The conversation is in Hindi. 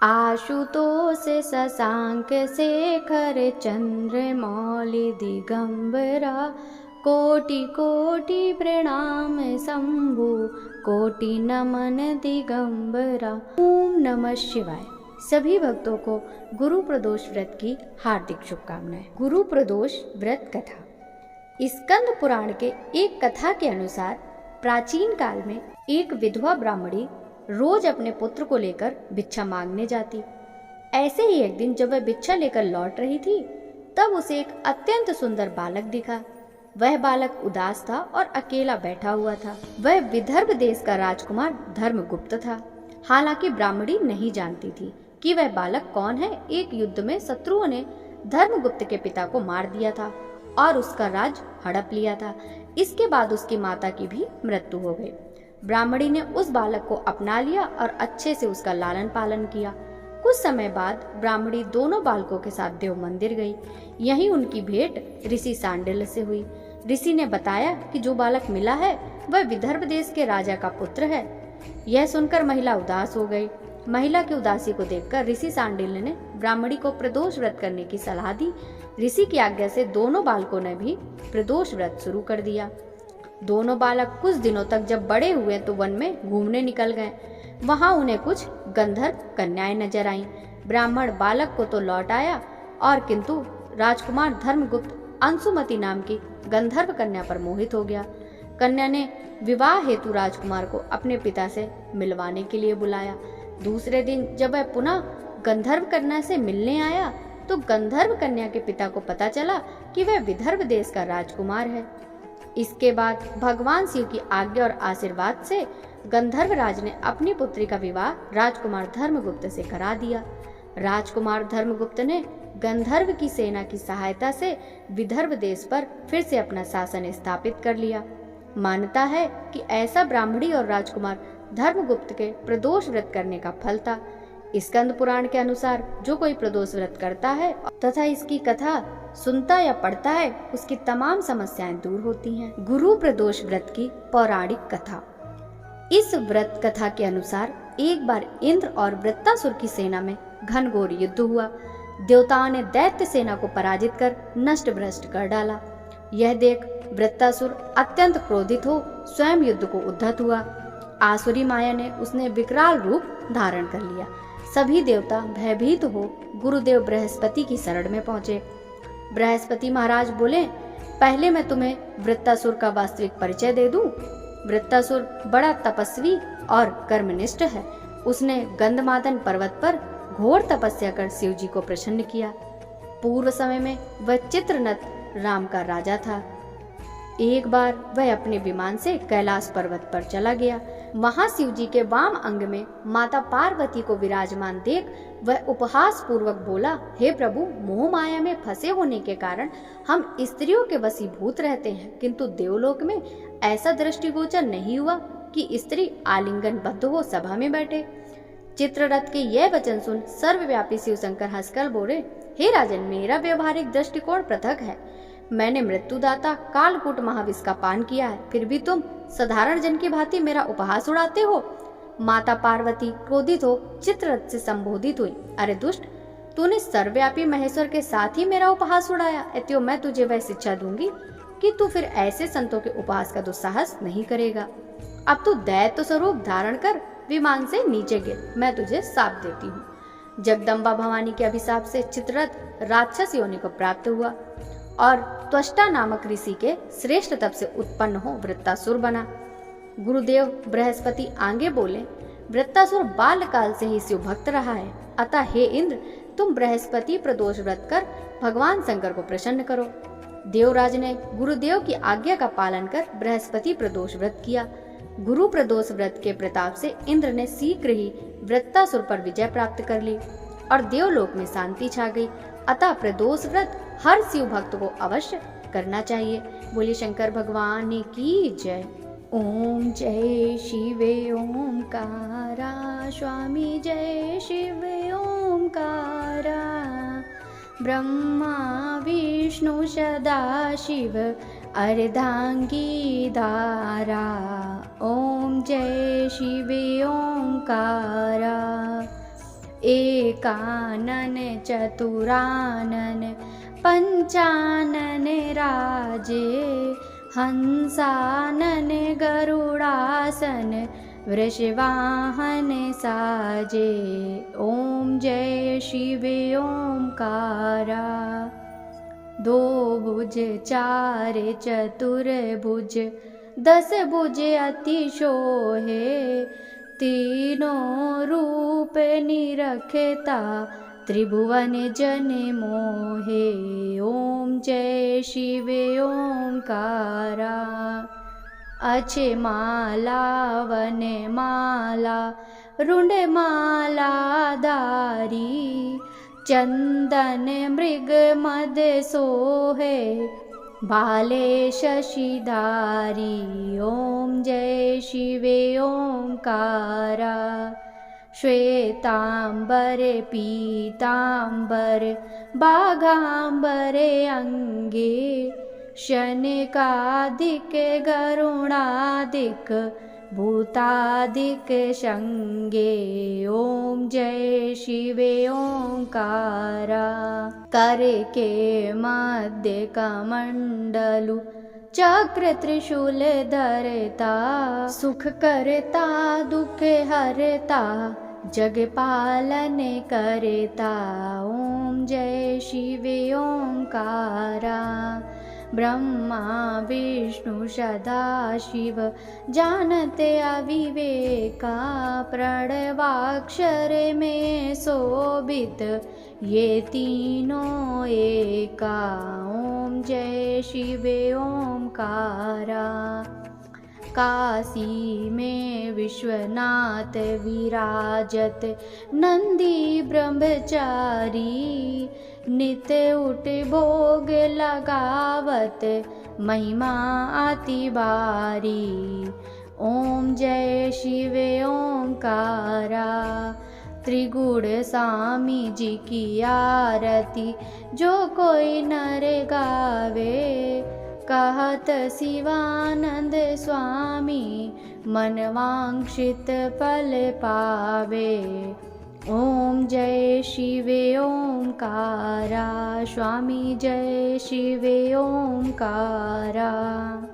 आशुतोष शशांक शेखर चंद्रमौलि दिगंबरा, कोटि कोटि प्रणाम शंभु, कोटि नमन दिगंबरा। ओम नमः शिवाय। सभी भक्तों को गुरु प्रदोष व्रत की हार्दिक शुभकामनाएं। गुरु प्रदोष व्रत कथा। स्कंद पुराण के एक कथा के अनुसार प्राचीन काल में एक विधवा ब्राह्मणी रोज अपने पुत्र को लेकर भिक्षा मांगने जाती। ऐसे ही एक दिन जब वह भिक्षा लेकर लौट रही थी, तब उसे एक अत्यंत सुंदर बालक दिखा। वह बालक उदास था और अकेला बैठा हुआ था। वह विदर्भ देश का राजकुमार धर्मगुप्त था। हालांकि ब्राह्मणी नहीं जानती थी कि वह बालक कौन है। एक युद्ध में शत्रुओं ने धर्मगुप्त के पिता को मार दिया था और उसका राज हड़प लिया था। इसके बाद उसकी माता की भी मृत्यु हो गई। ब्राह्मणी ने उस बालक को अपना लिया और अच्छे से उसका लालन पालन किया। कुछ समय बाद ब्राह्मणी दोनों बालकों के साथ देव मंदिर गई। यहीं उनकी भेंट ऋषि सांडिल्य से हुई। ऋषि ने बताया कि जो बालक मिला है वह विदर्भ देश के राजा का पुत्र है। यह सुनकर महिला उदास हो गई। महिला की उदासी को देखकर ऋषि सांडिल्य ने ब्राह्मणी को प्रदोष व्रत करने की सलाह दी। ऋषि की आज्ञा से दोनों बालकों ने भी प्रदोष व्रत शुरू कर दिया। दोनों बालक कुछ दिनों तक जब बड़े हुए तो वन में घूमने निकल गए। वहां उन्हें कुछ गंधर्व कन्याएं नजर आईं। ब्राह्मण बालक को तो लौट आया और किंतु राजकुमार धर्मगुप्त अंशुमति नाम की गंधर्व कन्या पर मोहित हो गया। कन्या ने विवाह हेतु राजकुमार को अपने पिता से मिलवाने के लिए बुलाया। दूसरे दिन जब वह पुनः गंधर्व कन्या से मिलने आया तो गंधर्व कन्या के पिता को पता चला कि वह विदर्भ देश का राजकुमार है। इसके बाद भगवान शिव की आज्ञा और आशीर्वाद से गंधर्व राज ने अपनी पुत्री का विवाह राजकुमार धर्मगुप्त से करा दिया। राजकुमार धर्मगुप्त ने गंधर्व की सेना की सहायता से विदर्भ देश पर फिर से अपना शासन स्थापित कर लिया। मान्यता है कि ऐसा ब्राह्मणी और राजकुमार धर्मगुप्त के प्रदोष व्रत करने का फल था। स्कंद पुराण के अनुसार जो कोई प्रदोष व्रत करता है तथा इसकी कथा सुनता या पढ़ता है, उसकी तमाम समस्याएं दूर होती हैं। गुरु प्रदोष व्रत की पौराणिक कथा। इस व्रत कथा के अनुसार एक बार इंद्र और वृत्तासुर की सेना में घनघोर युद्ध हुआ। देवताओं ने दैत्य सेना को पराजित कर नष्ट भ्रष्ट कर डाला। यह देख वृत्तासुर अत्यंत क्रोधित हो स्वयं युद्ध को उद्धत हुआ। आसुरी माया ने उसने विकराल रूप धारण कर लिया। सभी देवता भयभीत हो गुरुदेव बृहस्पति की शरण में पहुंचे। बृहस्पति महाराज बोले, पहले मैं तुम्हें वृत्तासुर का वास्तविक परिचय दे दूं। वृत्तासुर बड़ा तपस्वी और कर्मनिष्ठ है। उसने गंधमादन पर्वत पर घोर तपस्या कर शिव जी को प्रसन्न किया। पूर्व समय में वह चित्रनथ राम का राजा था। एक बार वह अपने विमान से कैलाश पर्वत पर चला गया। वहां शिव जी के वाम अंग में माता पार्वती को विराजमान देख वह उपहास पूर्वक बोला, हे प्रभु, मोह माया में फंसे होने के कारण हम स्त्रियों के वशीभूत रहते हैं, किंतु देवलोक में ऐसा दृष्टिगोचर नहीं हुआ कि स्त्री आलिंगन बद्ध हो सभा में बैठे। चित्ररथ के यह वचन सुन सर्वव्यापी शिव शंकर हंसकर बोले, हे राजन, मेरा व्यवहारिक दृष्टिकोण पृथक है। मैंने मृत्युदाता कालकूट महाविष का पान किया है, फिर भी तुम साधारण जन की भांति मेरा उपहास उड़ाते हो। माता पार्वती क्रोधित हो चित्ररथ से संबोधित हुई, अरे दुष्ट, तूने सर्वव्यापी महेश्वर के साथ ही मेरा उपहास उड़ाया। अतएव मैं तुझे वह शिक्षा दूंगी कि तू फिर ऐसे संतों के उपहास का दुस्साहस नहीं करेगा। अब तू दैत्य स्वरूप धारण कर विमान से नीचे गिर, मैं तुझे शाप देती हूँ। जगदम्बा भवानी के अभिशाप से चित्ररथ राक्षस योनि को प्राप्त हुआ और त्वष्टा नामक ऋषि के श्रेष्ठ तप से उत्पन्न हो वृत्तासुर बना। गुरुदेव बृहस्पति आगे बोले, वृत्तासुर बाल्यकाल से ही शिव भक्त रहा है, अतः हे इंद्र, तुम बृहस्पति प्रदोष व्रत कर भगवान शंकर को प्रसन्न करो। देवराज ने गुरुदेव की आज्ञा का पालन कर बृहस्पति प्रदोष व्रत किया। गुरु प्रदोष व्रत के प्रताप से इंद्र ने शीघ्र ही वृत्तासुर पर विजय प्राप्त कर ली और देवलोक में शांति छा गई। अतः प्रदोष व्रत हर शिव भक्त को अवश्य करना चाहिए। बोले शंकर भगवान की जय। ओम जय शिवे ओमकारा, स्वामी जय शिव ओमकारा। ब्रह्मा विष्णु सदा शिव अर्धांगी धारा। ओम जय शिवे ओंकारा। एकानन चतुरानन पंचानन राजे, हंसानन गरुडासन वृषवाहन साजे। ओम जय शिव ओंकारा। दो भुज चार चतुर्भुज, 10 भुज अति शोहे, तीनों रूप निरखता त्रिभुवन जन मोहे। ओम जय शिव ओंकारा। अच्छे माला वन माला रुंड माला धारी, चंदन मृग मद सोहे भाले शशिधारी। ओम जय शिव ओंकारा। श्वेतांबर पीतांबर बाघांबर अंगे, शनकादिक गरुणादिक भूतादिक शंगे। ओम जय शिव ओंकारा। कर के मध्य कमंडलु चक्र त्रिशूल धरता, सुख करता दुख हरता जग पालन करता। ओम जय शिव ओंकारा। ब्रह्मा विष्णु सदा शिव जानते अविवेका, प्रणवाक्षर में शोभित ये तीनों एका। ओम जय शिव ओंकारा। काशी में विश्वनाथ विराजत नंदी ब्रह्मचारी, नित्य उठ भोग लगावत महिमा अति बारी। ओम जय शिव ओंकारा। त्रिगुण स्वामी जी की आरती जो कोई नर गावे, कहत शिवानंद स्वामी मनवांक्षित फल पावे। ओम जय शिव ओंकारा। स्वामी जय शिव ओंकारा।